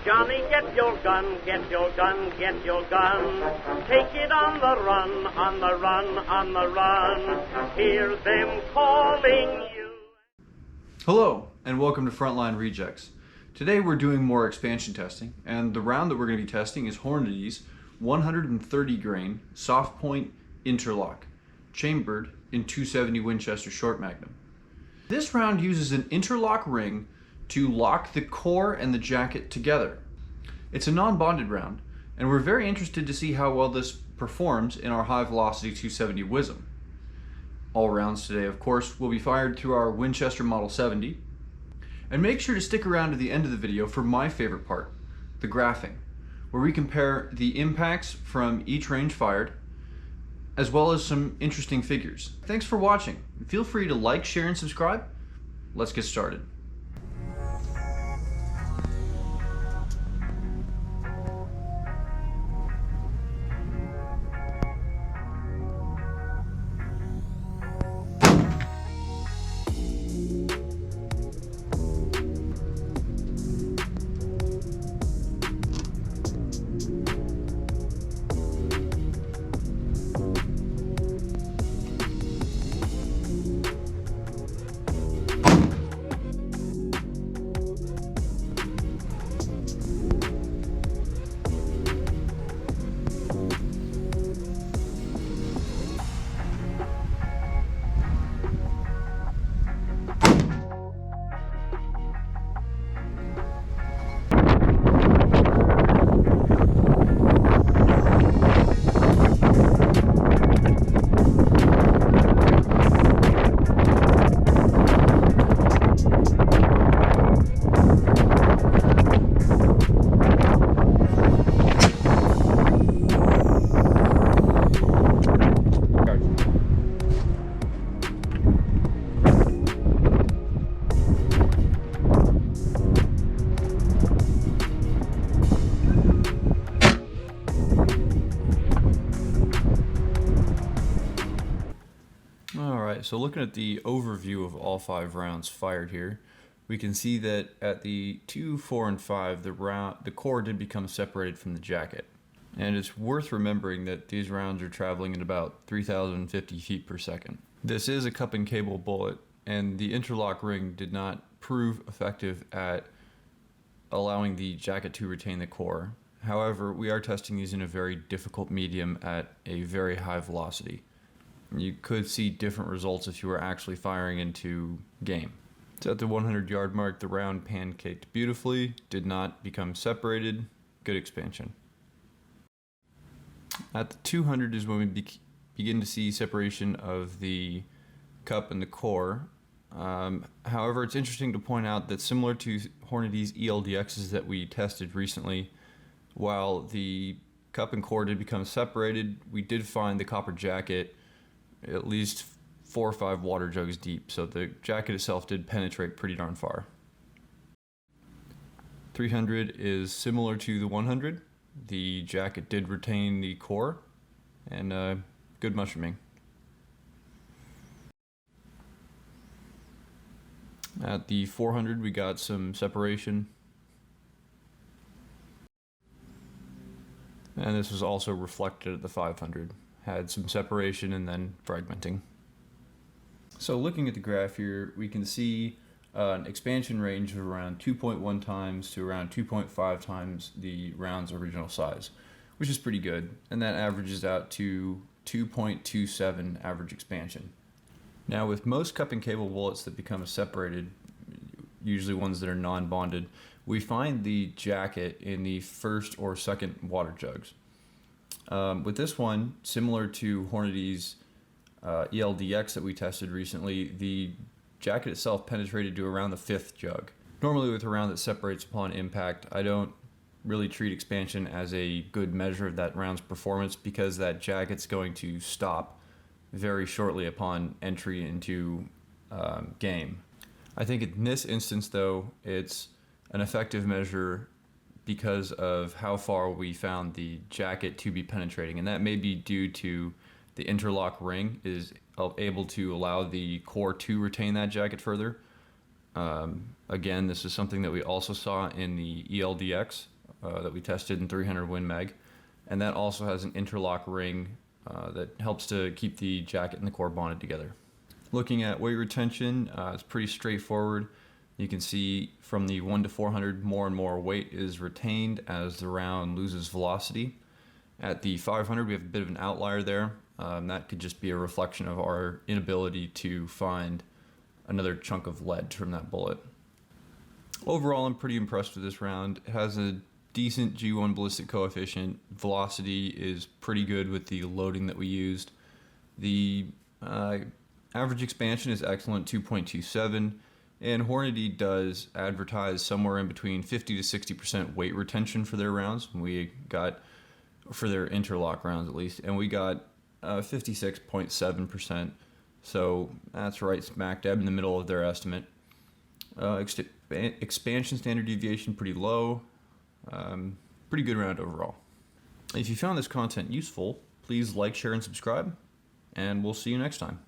Johnny, get your gun, get your gun, get your gun. Take it on the run, on the run, on the run. Hear them calling you. Hello, and welcome to Frontline Rejects. Today we're doing more expansion testing, and the round that we're going to be testing is Hornady's 130 grain soft point interlock, chambered in 270 Winchester short magnum. This round uses an interlock ring to lock the core and the jacket together. It's a non-bonded round, and we're very interested to see how well this performs in our high velocity 270 WSM. All rounds today, of course, will be fired through our Winchester Model 70. And make sure to stick around to the end of the video for my favorite part, the graphing, where we compare the impacts from each range fired, as well as some interesting figures. Thanks for watching. Feel free to like, share, and subscribe. Let's get started. So looking at the overview of all 5 rounds fired here, we can see that at the 2, 4, and 5, the core did become separated from the jacket. And it's worth remembering that these rounds are traveling at about 3,050 feet per second. This is a cup and cable bullet, and the interlock ring did not prove effective at allowing the jacket to retain the core. However, we are testing these in a very difficult medium at a very high velocity. You could see different results if you were actually firing into game. So at the 100-yard mark, the round pancaked beautifully, did not become separated, good expansion. At the 200 is when we begin to see separation of the cup and the core. However, it's interesting to point out that similar to Hornady's ELDXs that we tested recently, while the cup and core did become separated, we did find the copper jacket at least 4 or 5 water jugs deep, so the jacket itself did penetrate pretty darn far. 300 is similar to the 100. The jacket did retain the core, and good mushrooming. At the 400 we got some separation, and this was also reflected at the 500. Had some separation and then fragmenting. So looking at the graph here, we can see an expansion range of around 2.1 times to around 2.5 times the round's original size, which is pretty good, and that averages out to 2.27 average expansion. Now with most cup and cable bullets that become separated, usually ones that are non-bonded, we find the jacket in the first or second water jugs. With this one, similar to Hornady's ELDX that we tested recently, the jacket itself penetrated to around the 5th jug. Normally with a round that separates upon impact, I don't really treat expansion as a good measure of that round's performance because that jacket's going to stop very shortly upon entry into game. I think in this instance though, it's an effective measure because of how far we found the jacket to be penetrating, and that may be due to the interlock ring is able to allow the core to retain that jacket further, Again, this is something that we also saw in the ELDX that we tested in 300 Win Mag, and that also has an interlock ring that helps to keep the jacket and the core bonded together. Looking at weight retention, it's pretty straightforward. You can see from the 1 to 400, more and more weight is retained as the round loses velocity. At the 500, we have a bit of an outlier there. That could just be a reflection of our inability to find another chunk of lead from that bullet. Overall, I'm pretty impressed with this round. It has a decent G1 ballistic coefficient. Velocity is pretty good with the loading that we used. The average expansion is excellent, 2.27, and Hornady does advertise somewhere in between 50 to 60% weight retention for their rounds. We got, for their interlock rounds at least, and we got 56.7%. So that's right smack dab in the middle of their estimate. Expansion standard deviation pretty low. Pretty good round overall. If you found this content useful, please like, share, and subscribe, and we'll see you next time.